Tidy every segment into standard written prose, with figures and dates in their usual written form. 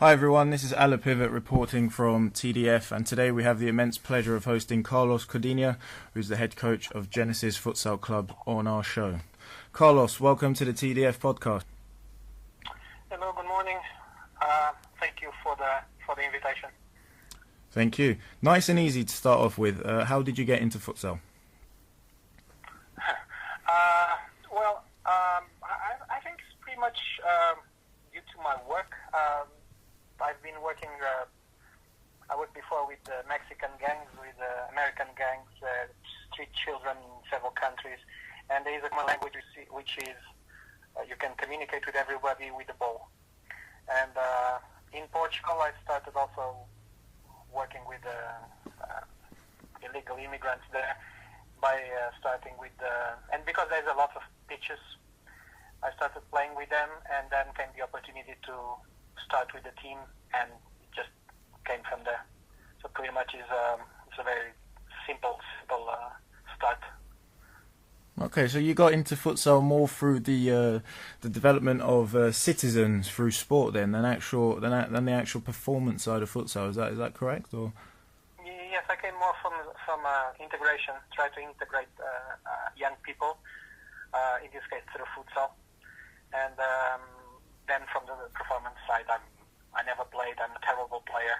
Hi everyone, this is Ala Pivot reporting from TDF, and today we have the immense pleasure of hosting Carlos Codinha, who's the head coach of Genesis Futsal Club, on our show. Carlos, welcome to the TDF Podcast. Hello, good morning. Thank you for the invitation. Thank you. Nice and easy to start off with. How did you get into futsal? I think it's pretty much due to my work. I've been working, I worked before with Mexican gangs, with American gangs, street children in several countries, and there is a common language which is you can communicate with everybody with the ball. And in Portugal, I started also working with illegal immigrants there by starting with, and because there's a lot of pitches, I started playing with them, and then came the opportunity to start with the team, and it just came from there. So pretty much it's a very simple start. Okay, so you got into futsal more through the development of citizens through sport then than the actual performance side of futsal. Is that correct? Or yes, I came more from integration. Try to integrate young people, in this case through futsal, and then from the performance side, I never played. I'm a terrible player.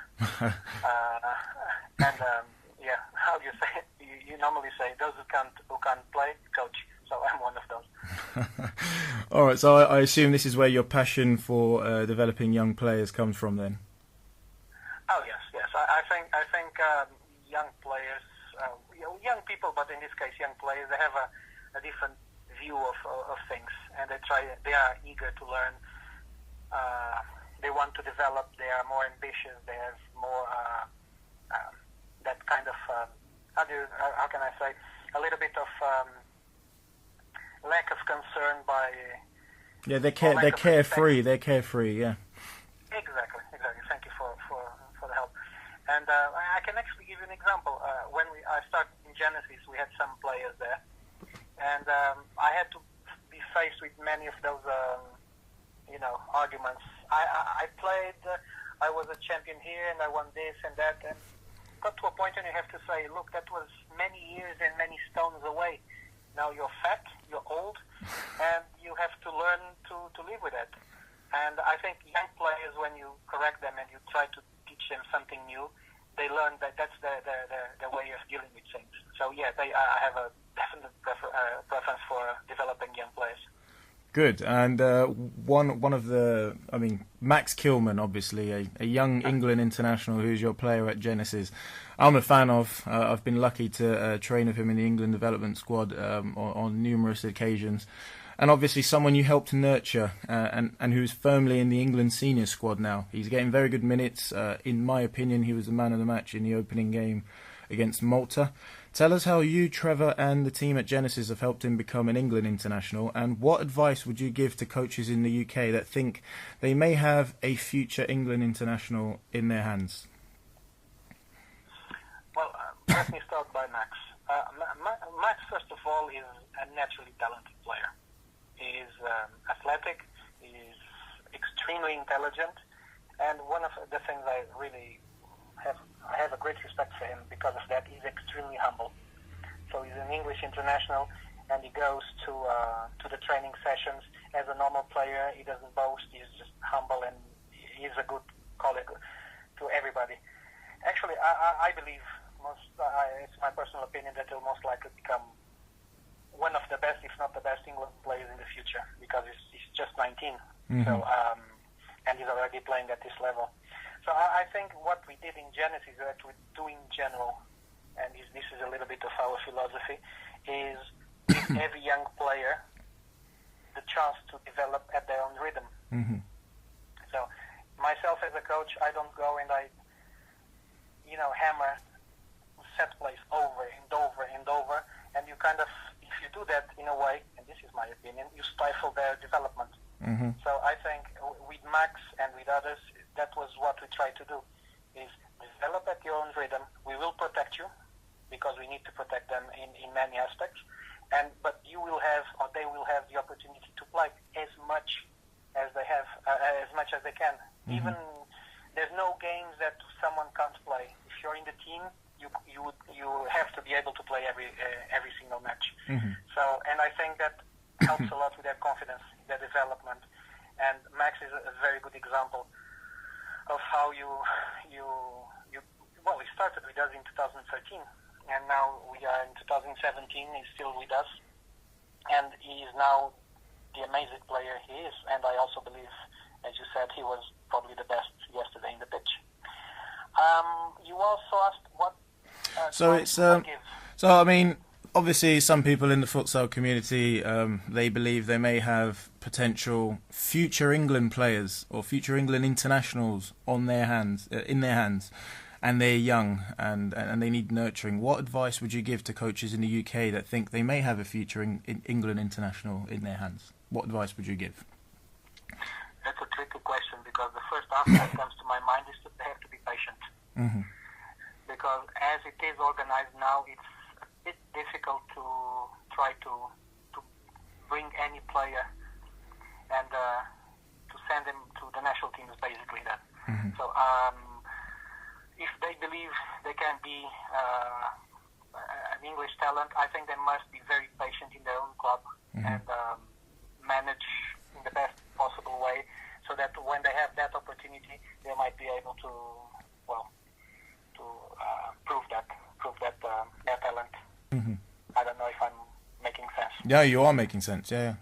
How do you say it? You normally say those who can't play, coach. So I'm one of those. All right. So I assume this is where your passion for developing young players comes from, then. Oh yes. I think young players, young people, but in this case, young players, they have a different view of things, and they are eager to learn. They want to develop. They are more ambitious. They have more that kind of how can I say, a little bit of lack of concern by. Yeah, they're carefree. They're carefree. Yeah. Exactly. Thank you for the help. And I can actually give you an example. When I started in Genesis, we had some players there, and I had to be faced with many of those. Arguments. I played, I was a champion here, and I won this and that, and got to a point when you have to say, look, that was many years and many stones away. Now you're fat, you're old, and you have to learn to live with it. And I think young players, when you correct them and you try to teach them something new, they learn that that's the way of dealing with things. So yeah, I have a definite preference for developing young players. Good. And one of the, Max Skillman, obviously, a young England international who's your player at Genesis. I'm a fan of. I've been lucky to train with him in the England development squad on numerous occasions. And obviously someone you helped nurture and who's firmly in the England senior squad now. He's getting very good minutes. In my opinion, he was the man of the match in the opening game against Malta. Tell us how you, Trevor, and the team at Genesis have helped him become an England international, and what advice would you give to coaches in the UK that think they may have a future England international in their hands? Well, let me start by Max. Max, first of all, is a naturally talented player. He is athletic, he is extremely intelligent, and one of the things I really I have a great respect for him because of that. He's extremely humble. So he's an English international, and he goes to the training sessions as a normal player. He doesn't boast. He's just humble, and he's a good colleague to everybody. Actually, I believe it's my personal opinion that he'll most likely become one of the best, if not the best, England players in the future because he's just 19. Mm-hmm. So and he's already playing at this level. So I think what we did in Genesis, that we do in general, and this is a little bit of our philosophy, is give every young player the chance to develop at their own rhythm. Mm-hmm. So myself as a coach, I don't go and I hammer set plays over and over and over, and you kind of, if you do that in a way, and this is my opinion, you stifle their development. Mm-hmm. So I think with Max and with others, that was what we tried to do, is develop at your own rhythm. We will protect you, because we need to protect them in many aspects. But you will have, or they will have, the opportunity to play as much as they have, as much as they can. Mm-hmm. Even there's no games that someone can't play. If you're in the team, you have to be able to play every single match. So, and I think that helps a lot with their confidence, their development. And Max is a very good example of how well, he started with us in 2013, and now we are in 2017. He's still with us, and he is now the amazing player he is. And I also believe, as you said, he was probably the best yesterday in the pitch. You also asked what. So I mean, obviously, some people in the futsal community they believe they may have potential future England players or future England internationals in their hands, and they're young and they need nurturing. What advice would you give to coaches in the UK that think they may have a future England international in their hands? What advice would you give? That's a tricky question, because the first answer that comes to my mind is that they have to be patient. Because as it is organized now, it's a bit difficult to try to bring any player and to send him to the national teams, basically then. So if they believe they can be an English talent, I think they must be very patient in their own club and manage in the best possible way, so that when they have that opportunity, they might be able to prove that their talent. I don't know if I'm making sense. Yeah, you are making sense. Yeah.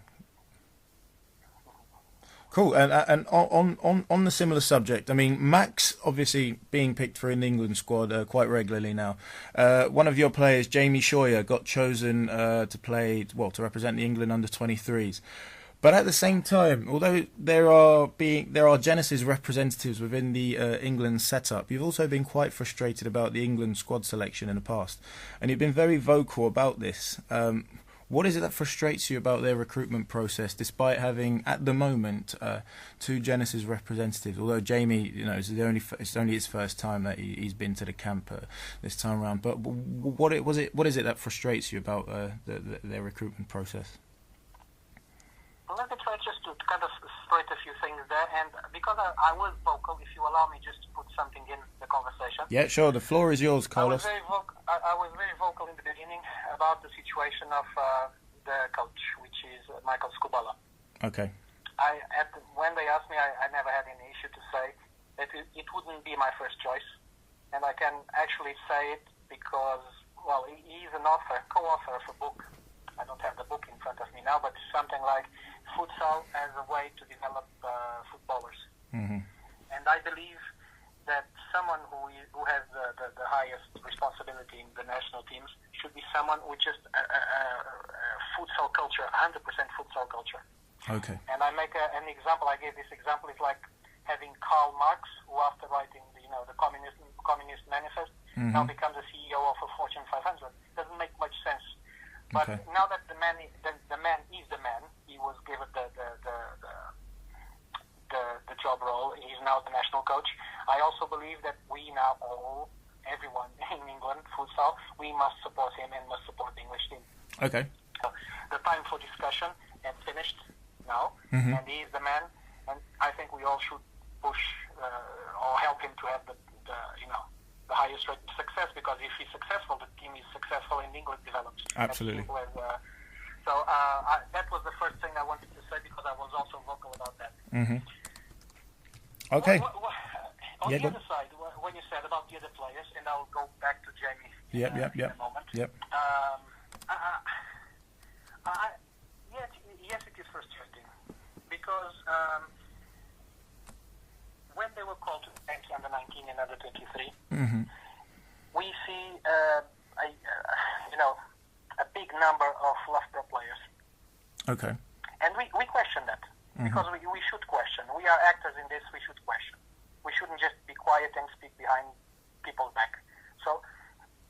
Cool. And on the similar subject, I mean, Max obviously being picked for an England squad quite regularly now. One of your players, Jamie Scheuer, got chosen to represent the England under-23s. But at the same time, although there are Genesis representatives within the England setup, you've also been quite frustrated about the England squad selection in the past, and you've been very vocal about this. What is it that frustrates you about their recruitment process, despite having at the moment 2 Genesis representatives? Although Jamie, it's only his first time that he's been to the camp this time around. But what is it that frustrates you about their recruitment process? Let me try just to kind of straight a few things there, and because I was vocal, if you allow me just to put something in the conversation. Yeah, sure. The floor is yours, Carlos. I was very vocal in the beginning about the situation of the coach, which is Michael Skubala. Okay. When they asked me, I never had any issue to say that it wouldn't be my first choice, and I can actually say it because, well, he is an co-author of a book. I don't have the book in front of me now, but something like Futsal as a Way to Develop Footballers. And I believe that someone who has the highest responsibility in the national teams should be someone with just a futsal culture, 100% futsal culture. Okay. And I make an example. I gave this example. It's like having Karl Marx, who after writing the Communist Manifest, now becomes the CEO of a Fortune 500. Doesn't make much sense. But now that the man is the man, he was given the job role. He's now the national coach. I also believe that we now everyone in England, futsal, we must support him and must support the English team. Okay. So the time for discussion has finished now, and he is the man. And I think we all should push or help him to have the highest rate of success, because if he's successful, the team is successful and England develops. Absolutely. That was the first thing I wanted to say, because I was also vocal about that. Okay. On the other side, when you said about the other players, and I'll go back to Jamie in a moment. Yep. Yes, it is frustrating, because when they were called to the bench under 19 and under 23, we see a big number of Loughborough players. Okay. And we question that, because we should question. We are actors in this. We should question. We shouldn't just be quiet and speak behind people's back. So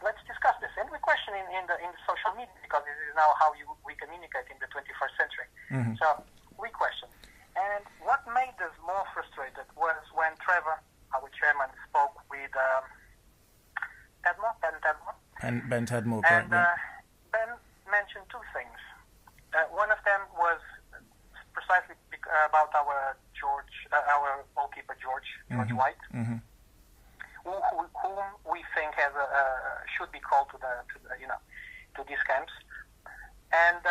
let's discuss this. And we question in the social media, because this is now how we communicate in the 21st century. So we question. And what made us more frustrated was when Trevor, our chairman, spoke with Ben Tadmore. And Ben mentioned 2 things. One of them was precisely about our George our goalkeeper George Dwight, whom we think should be called to these camps. And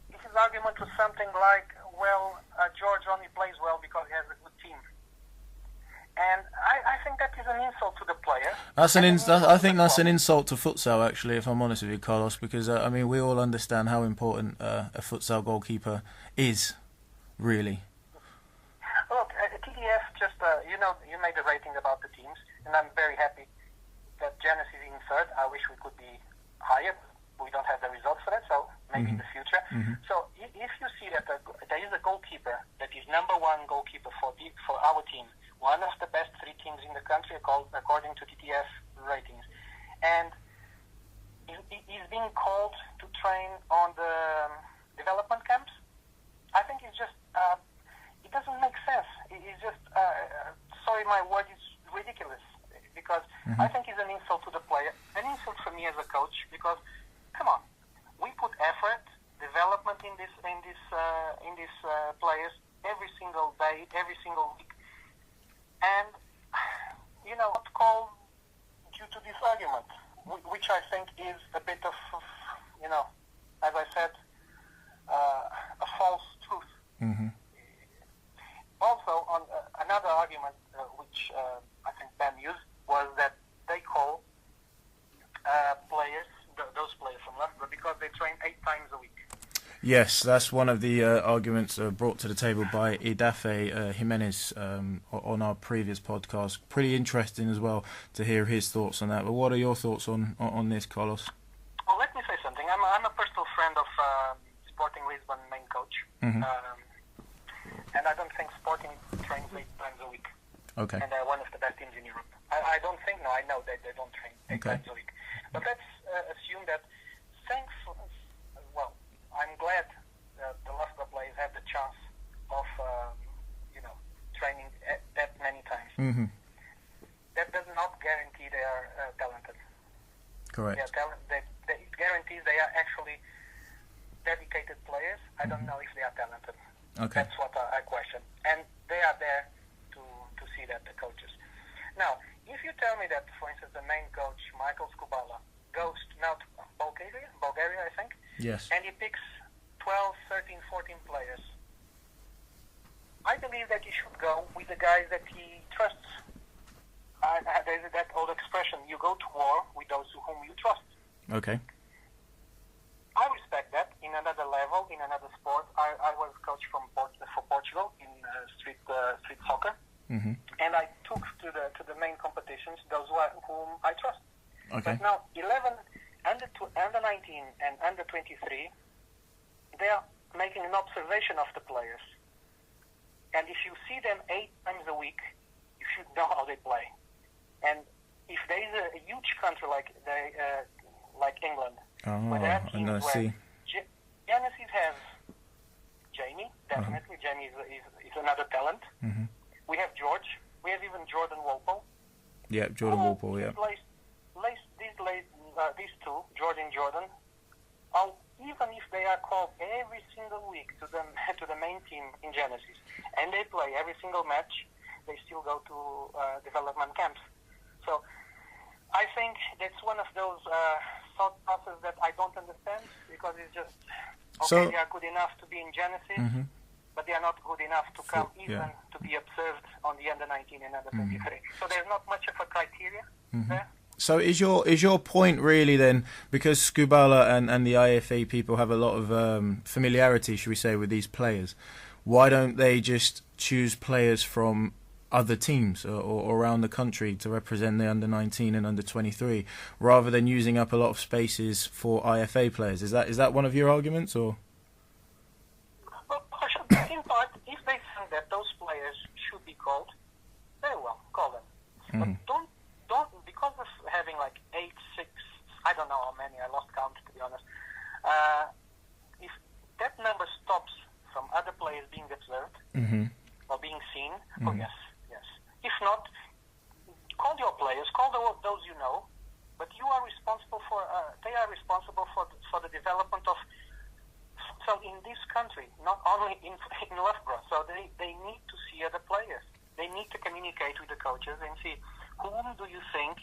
his argument was something like, well, George only plays well because he has a good team. And I think that is an insult to the player. I think that's an insult to futsal, actually, if I'm honest with you, Carlos, because, we all understand how important a futsal goalkeeper is, really. Look, TDF just, you made a rating about the teams, and I'm very happy that Genesis is in third. I wish we could be higher. We don't have the results for that, so maybe in the future. So if you see that there is a goalkeeper that is number one goalkeeper for our team, one of the best 3 teams in the country according to TDF ratings, and he's being called to train on the development camps, I think it's just, it doesn't make sense. It's just, sorry my word, is ridiculous, because I think it's an insult to the player, an insult for me as a coach, because come on, we put effort, development in these players every single day, every single week, and not call due to this argument, which I think is a bit of, as I said, a false truth. Also, on another argument which I think Ben used was that they call those players from Loughborough because they train 8 times a week. Yes, that's one of the arguments brought to the table by Idafe Jimenez on our previous podcast. Pretty interesting as well to hear his thoughts on that. But what are your thoughts on this, Carlos? Well, let me say something. I'm a personal friend of Sporting Lisbon main coach, and I don't think Sporting trains 8 times a week. Okay. And they're one of the best teams in Europe. I don't think, I know that they don't train 8 times a week. But let's assume that I'm glad that the Loughborough players have the chance of, training that many times. That does not guarantee they are talented. Correct. It guarantees they are actually dedicated players. I don't know if they are talented. Okay. That's what I question. And they are there to see that, the coaches. Now, if you tell me that, for instance, the main coach, Michael Skubala, goes now to Bulgaria, I think. Yes. And he picks 12, 13, 14 players. I believe that he should go with the guys that he trusts. There's that old expression, you go to war with those whom you trust. Okay. I respect that. In another level, in another sport, I was coach for Portugal in street soccer. And I took to the main competitions those whom I trust. Okay. But now, under 19 and under 23, they are making an observation of the players. And if you see them 8 times a week, you should know how they play. And if there is a huge country like England, where there are teams where Genesis has Jamie, definitely. Jamie is another talent. We have George. We have even Jordan Walpole. Yeah, Jordan Walpole, yeah. These two, George and Jordan, even if they are called every single week to the main team in Genesis, and they play every single match, they still go to development camps. So I think that's one of those thought processes that I don't understand, because it's just, they are good enough to be in Genesis, but they are not good enough to come to be observed on the under-19 and under-23. So there's not much of a criteria there. So is your point really then, because Skubala and the IFA people have a lot of familiarity, should we say, with these players, why don't they just choose players from other teams or around the country to represent the under-19 and under-23, rather than using up a lot of spaces for IFA players? Is that one of your arguments, or? Well, in part, if they think that those players should be called, very well, call them. But don't because of having like 8, 6, I don't know how many, I lost count to be honest. If that number stops from other players being observed or being seen, yes. If not, call your players, call those you know, but you are responsible for. They are responsible for the development of futsal in this country, not only in Loughborough. So they need to see other players. They need to communicate with the coaches and see whom do you think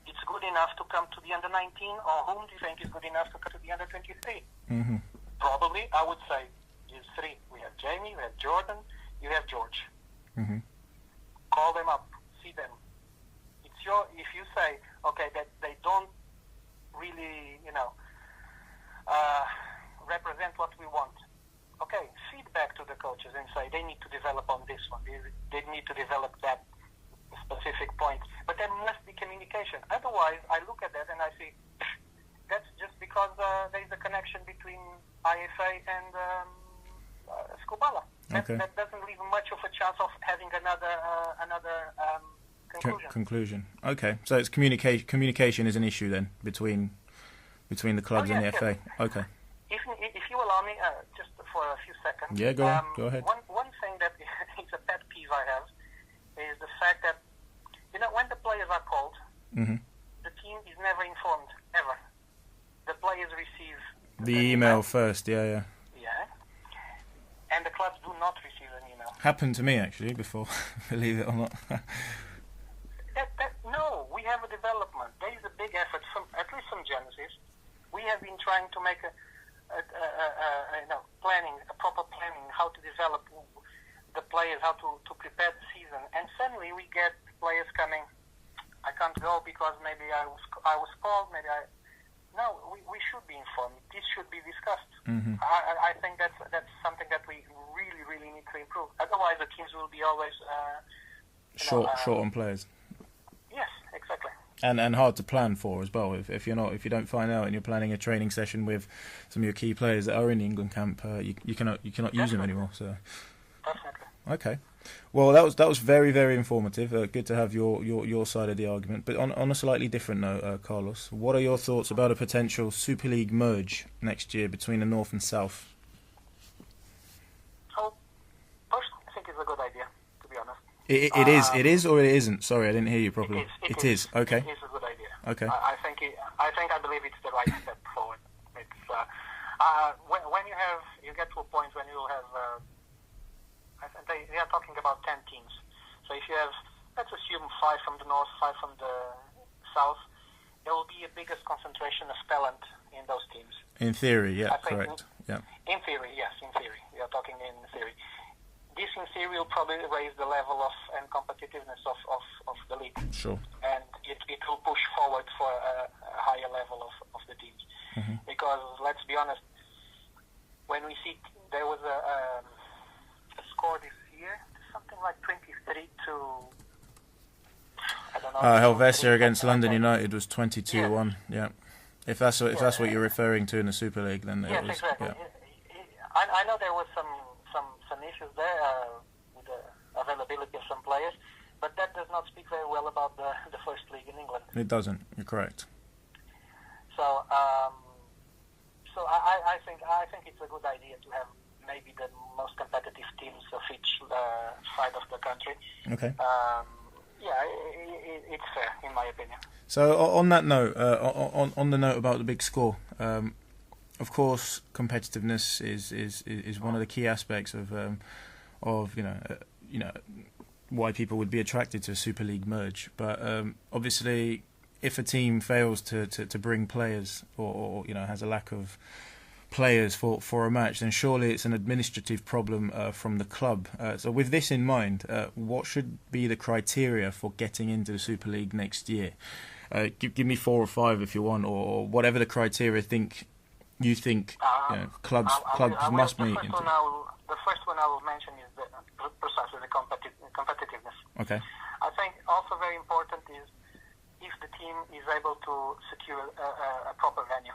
it's good enough to come to the under-19, or whom do you think is good enough to come to the under-23? Mm-hmm. Probably, I would say, these three. We have Jamie, we have Jordan, you have George. Mm-hmm. Call them up, see them. If you say, okay, that they don't really, represent what we want, okay, feedback to the coaches and say they need to develop on this one. They need to develop that specific point. But there must be communication. Otherwise, I look at that and I see that's just because there is a connection between IFA and Skubala. Okay. That doesn't leave much of a chance of having another conclusion. Okay, so it's communication is an issue then between the clubs and the FA. Okay. If you allow me, just for a few seconds. Yeah, go ahead. One thing that is a pet peeve I have is the fact that when the players are called, mm-hmm. the team is never informed ever. The players receive the email first. Yeah. And the clubs do not receive an email. Happened to me actually before, believe it or not. No, we have a development. There is a big effort at least from Genesis. We have been trying to make a proper planning, how to develop the players, how to prepare the season. And suddenly we get players coming. I can't go because maybe I was called. No, we should be informed. This should be discussed. Mm-hmm. I think that's something that we really, really need to improve. Otherwise, the teams will be always short on players. Yes, exactly. And hard to plan for as well. If you don't find out and you're planning a training session with some of your key players that are in the England camp, you cannot use them anymore. So. Definitely. Okay. Well, that was very, very informative. Good to have your side of the argument. But on a slightly different note, Carlos, what are your thoughts about a potential Super League merge next year between the North and South? Personally, I think it's a good idea, to be honest. It is or it isn't? Sorry, I didn't hear you properly. It is. Okay. It is a good idea. Okay. I believe it's the right step forward. It's when you get to a point when you will have. I think they are talking about 10 teams. So if you have, let's assume 5 from the north, 5 from the south, there will be a biggest concentration of talent in those teams. In theory, yeah, correct. Yeah. In theory, yes, in theory. We are talking in theory. This in theory will probably raise the level and competitiveness of the league. Sure. And it will push forward for a higher level of the teams. Mm-hmm. Because let's be honest, when we see there was a score this year, something like 23 to, I don't know. Helvetia against London United was 22-1. Yeah. If that's what you're referring to in the Super League, then yes, it was. Exactly. Yeah. I know there was some issues there with the availability of some players, but that does not speak very well about the first league in England. It doesn't. You're correct. So I think it's a good idea to have maybe the most competitive teams of each side of the country. Okay. It's fair in my opinion. So on that note, on the note about the big score, of course, competitiveness is one of the key aspects of why people would be attracted to a Super League merge. But obviously, if a team fails to bring players or has a lack of players for a match, then surely it's an administrative problem from the club. So with this in mind, what should be the criteria for getting into the Super League next year? Give me 4 or 5 if you want, or whatever the criteria you think clubs must meet. The first one I will mention is precisely the competitiveness. Okay. I think also very important is if the team is able to secure a proper venue.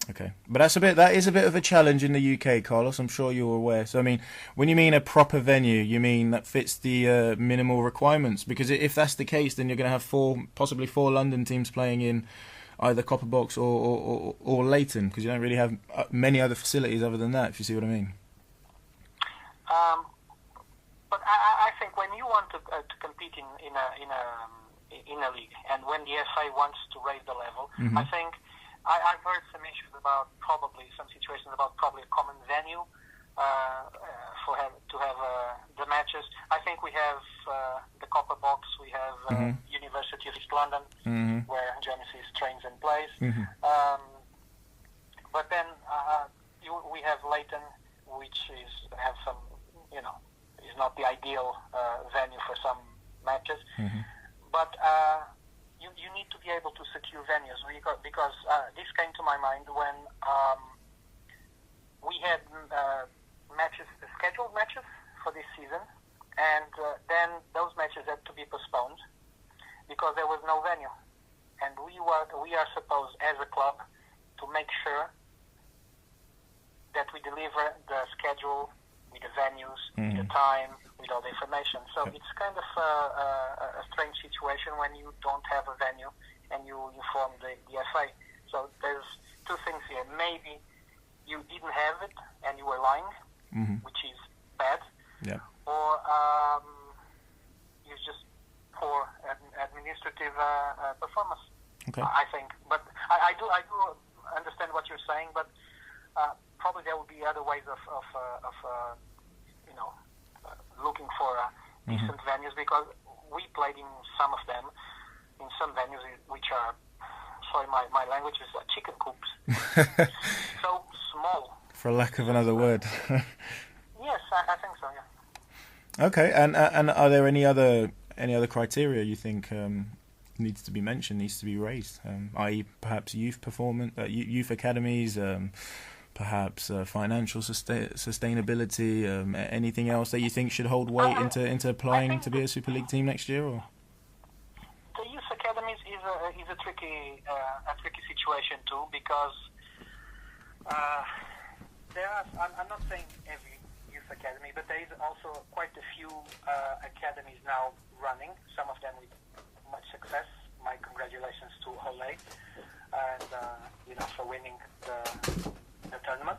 Okay, but that is a bit of a challenge in the UK, Carlos. I'm sure you're aware. So I mean, when you mean a proper venue, you mean that fits the minimal requirements? Because if that's the case, then you're going to have possibly four London teams playing in either Copper Box or Leighton, because you don't really have many other facilities other than that. If you see what I mean. But I think when you want to compete in a league, and when the FA wants to raise the level, mm-hmm. I think I've heard some issues about some situations about a common venue to have the matches. I think we have the Copper Box, we have University of East London, where Genesis trains and plays. But then we have Leighton, which have some, is not the ideal venue for some matches. But you need to be able to secure venues because this came to my mind when we had scheduled matches for this season, and then those matches had to be postponed because there was no venue, and we are supposed as a club to make sure that we deliver the schedule with the venues, with the time, with all the information. So it's kind of a strange situation when you don't have a venue and you inform the FA. So there's two things here. Maybe you didn't have it and you were lying, which is bad, or it's just poor administrative performance. I think. But I do understand what you're saying, but probably there will be other ways of looking for decent venues, because we played in some of them, in some venues which are, sorry, my language is chicken coops. So small. For lack of another word. Yes, I think so, yeah. Okay, and are there any other criteria you think needs to be mentioned, needs to be raised, i.e. perhaps youth performance, youth academies, perhaps financial sustainability, anything else that you think should hold weight into applying to be a Super League team next year? Or? The youth academies is a tricky situation too, because there are, I'm not saying every youth academy, but there is also quite a few academies now running, some of them with much success. My congratulations to Ole and for winning the tournament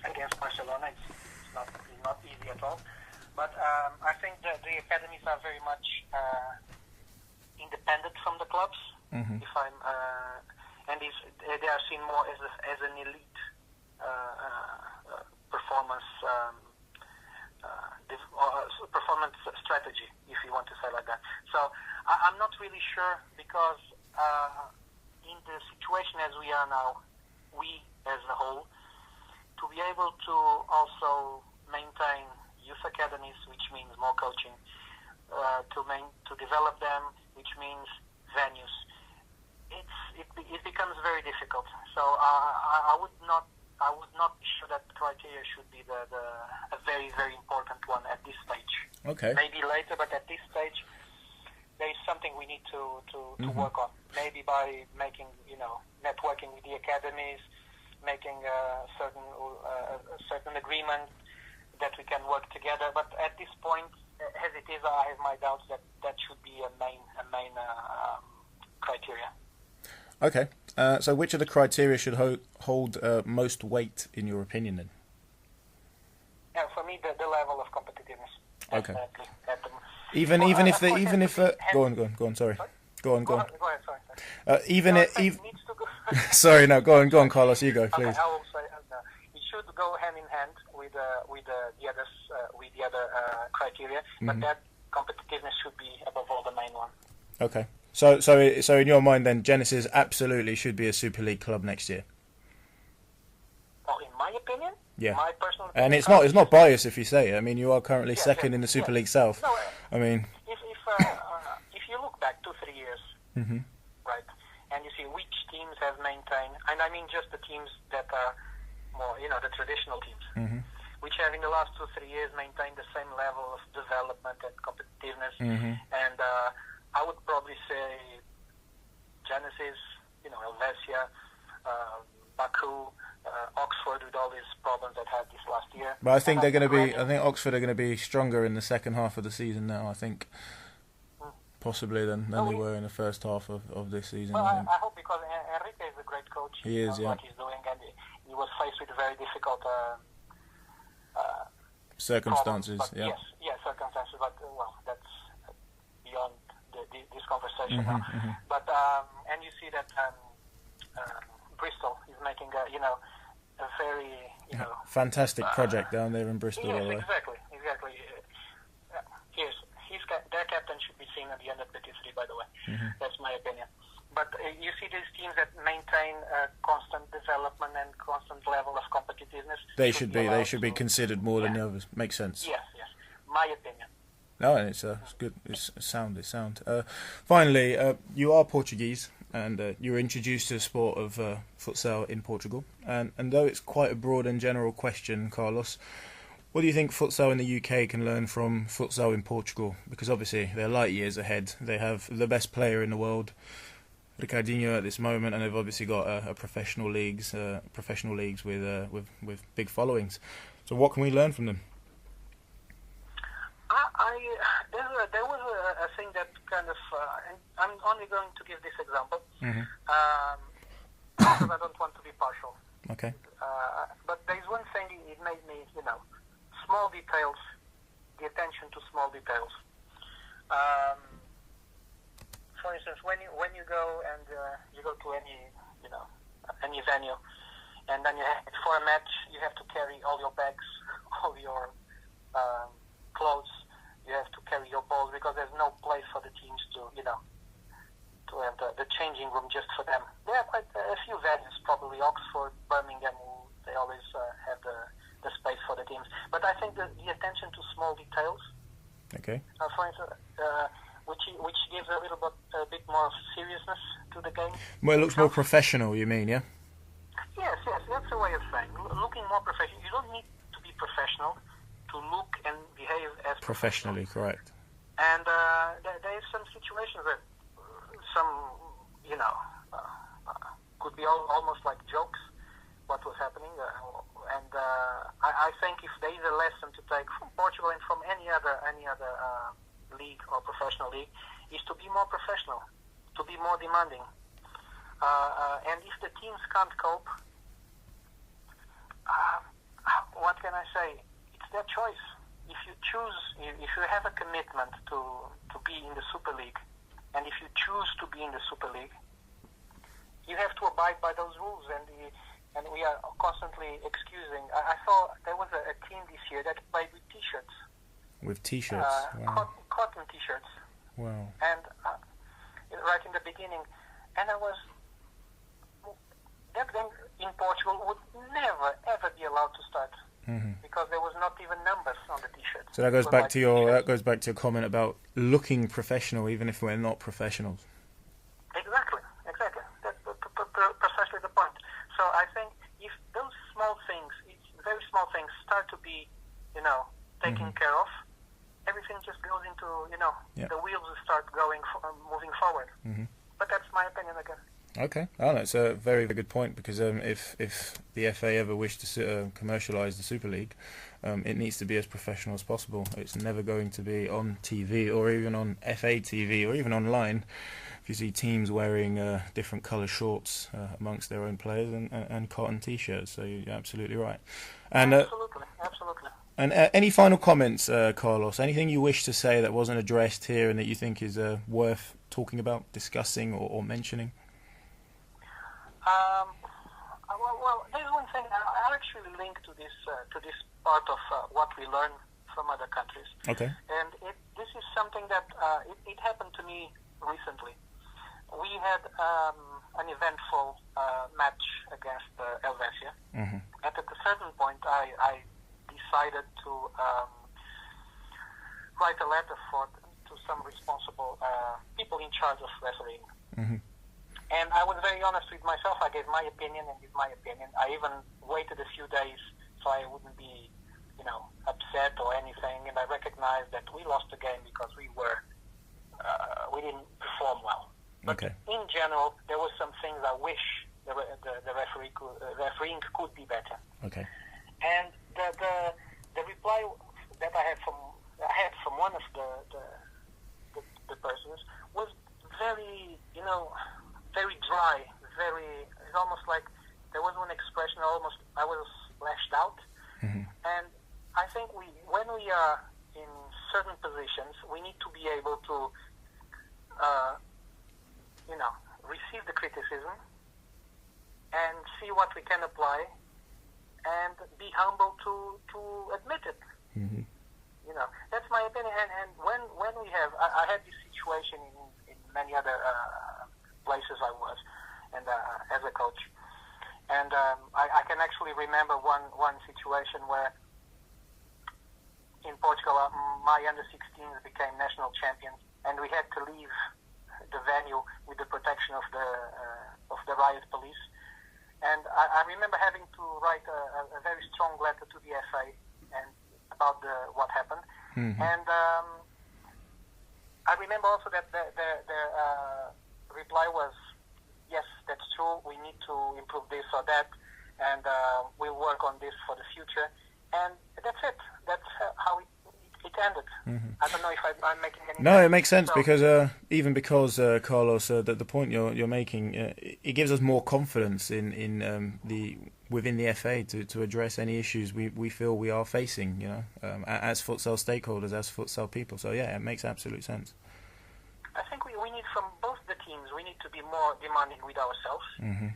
against Barcelona. It's not easy at all. But I think that the academies are very much independent from the clubs. If I'm and they are seen more as an elite performance performance strategy, if you want to say like that. So I'm not really sure, because in the situation as we are now, we as a whole, to be able to also maintain youth academies, which means more coaching, to develop them, which means venues, it becomes very difficult. So I would not be sure that criteria should be a very, very important one at this stage. Okay. Maybe later, but at this stage, there is something we need to work on. Maybe by making, networking with the academies, making a certain agreement that we can work together. But at this point, as it is, I have my doubts that should be a main criteria. Okay. So which of the criteria should hold most weight, in your opinion, then? Yeah, for me, the level of competitiveness. Okay. Even if go on. Sorry. Go on. Go ahead. Sorry. Sorry, no. Go on, Carlos. You go, please. Okay, I will say it should go hand in hand with the other criteria, but that competitiveness should be above all the main one. Okay. So in your mind, then, Genesis absolutely should be a Super League club next year. Oh, in my opinion. Yeah. My personal opinion. And it's not biased if you say it. I mean, you are currently second in the Super League South. No, I mean, if you look back 2-3 years, right, and you see which teams have maintained, and I mean just the teams that are more, the traditional teams, which have in the last 2-3 years maintained the same level of development and competitiveness, and I would probably say Genesis, Helvetia, Baku, Oxford, with all these problems that had this last year. But I think they're going to be. I think Oxford are going to be stronger in the second half of the season now. I think possibly than they were in the first half of this season. Well, I hope, because Enrique is a great coach. He is, what he's doing, and he was faced with very difficult circumstances. Problems, yes, circumstances. But that's beyond this conversation now. But and you see that Bristol is making a very fantastic project down there in Bristol. Yes, by the way. exactly. Their captain should be seen at the end of 23, by the way. That's my opinion. But you see these teams that maintain constant development and constant level of competitiveness. They should be considered more than the others. Makes sense. Yes. My opinion. No, it's good. It's sound. Finally, you are Portuguese, and you were introduced to the sport of futsal in Portugal. And though it's quite a broad and general question, Carlos, what do you think futsal in the UK can learn from futsal in Portugal? Because obviously they're light years ahead. They have the best player in the world, Codinha, at this moment, and they've obviously got a professional leagues with big followings. So what can we learn from them? There was a thing that kind of, and I'm only going to give this example, because I don't want to be partial. Okay. But there's one thing it made me, small details, the attention to small details. For instance, when you go and you go to any venue, and then for a match you have to carry all your bags, all your clothes. You have to carry your balls because there's no place for the teams to have the changing room just for them. There are quite a few venues, probably Oxford, Birmingham, they always have the space for the teams. But I think the attention to small details, okay, for instance, which gives a bit more seriousness to the game. Well, it looks more professional, you mean, yeah? Yes, that's a way of saying. Looking more professional. You don't need to be professional to look and behave as professionally, correct. And there is some situations that could be almost like jokes, what was happening. I think if there is a lesson to take from Portugal and from any other league or professional league, is to be more professional, to be more demanding. And if the teams can't cope, what can I say? Their choice. If you have a commitment to be in the Super League, and if you choose to be in the Super League, you have to abide by those rules. And we are constantly excusing. I saw there was a team this year that played with T-shirts. With T-shirts, wow. Cotton T-shirts. Wow. And right in the beginning, and that game in Portugal would never ever be allowed to start. Because there was not even numbers on the T-shirt. So that goes back to your comment about looking professional, even if we're not professionals. Exactly. That's precisely the point. So I think if those very small things, start to be, taken care of, everything just goes into, the wheels start moving forward. But that's my opinion again. Okay, that's a very, very good point, because if the FA ever wish to commercialise the Super League, it needs to be as professional as possible. It's never going to be on TV or even on FA TV or even online. If you see teams wearing different colour shorts amongst their own players and cotton T-shirts, so you're absolutely right. And absolutely. And any final comments, Carlos? Anything you wish to say that wasn't addressed here and that you think is worth talking about, discussing, or mentioning? Well, there's one thing I actually link to this part of what we learn from other countries. Okay. And this is something that it happened to me recently. We had an eventful match against Helvetia. At a certain point, I decided to write a letter to some responsible people in charge of refereeing. And I was very honest with myself. I gave my opinion, and with my opinion, I even waited a few days so I wouldn't be, upset or anything. And I recognized that we lost the game because we didn't perform well. But in general, there were some things I wish the refereeing could be better. Okay. And the reply that I had from one of the persons was very, very dry, it's almost like there was one expression I was lashed out. And I think when we are in certain positions, we need to be able to, receive the criticism and what we can apply, and be humble to admit it. Mm-hmm. You know, that's my opinion. And when we have, I had this situation in many other places I was, and as a coach, and I can actually remember one situation where in Portugal my under-16s became national champions, and we had to leave the venue with the protection of the riot police. And I remember having to write a very strong letter to the FA and about what happened. Mm-hmm. And I remember also that the reply was, yes, that's true, we need to improve this or that, and we'll work on this for the future. And that's it. That's how it ended. Mm-hmm. I don't know if I'm making any sense. No, it makes sense, because even because Carlos, the point you're making, it gives us more confidence in within the FA to address any issues we feel we are facing, you know, as futsal stakeholders, as futsal people. So yeah, it makes absolute sense. I think we need from both the teams, we need to be more demanding with ourselves, mm-hmm.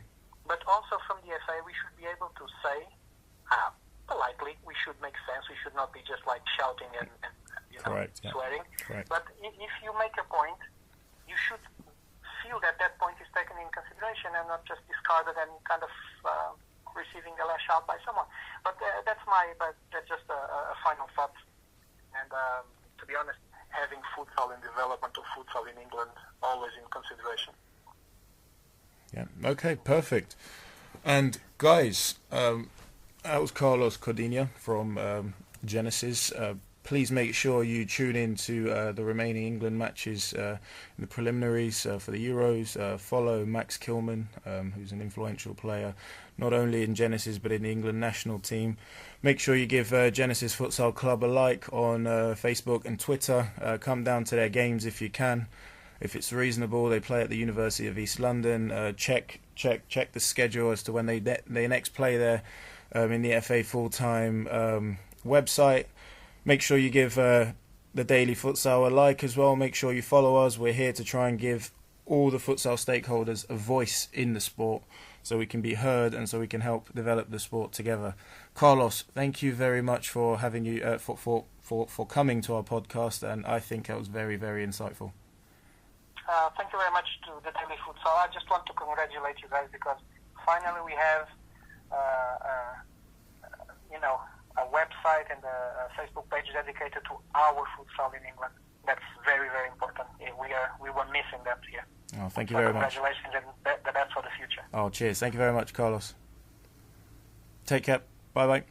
but also from the FA, we should be able to say, politely, we should make sense. We should not be just like shouting and Correct, yeah. swearing. Correct. But if you make a point, you should feel that point is taken in consideration and not just discarded and kind of receiving a lash out by someone. But that's just a final thought. And to be honest, having futsal and development of futsal in England always in consideration. Yeah. Okay. Perfect. And guys, that was Carlos Codinha from Genesis. Please make sure you tune in to the remaining England matches in the preliminaries for the Euros. Follow Max Skillman, who's an influential player, not only in Genesis but in the England national team. Make sure you give Genesis Futsal Club a like on Facebook and Twitter. Come down to their games if you can. If it's reasonable, they play at the University of East London. Check the schedule as to when they next play there in the FA full-time website. Make sure you give the Daily Futsal a like as well. Make sure you follow us. We're here to try and give all the futsal stakeholders a voice in the sport so we can be heard and so we can help develop the sport together. Carlos, thank you very much for having you for coming to our podcast, and I think that was very, very insightful. Thank you very much to the Daily Futsal. I just want to congratulate you guys because finally we have a website and a Facebook page dedicated to our futsal in England. That's very, very important. We were missing that here. Oh, thank you very much. Congratulations, and the best for the future. Oh, cheers. Thank you very much, Carlos. Take care. Bye-bye.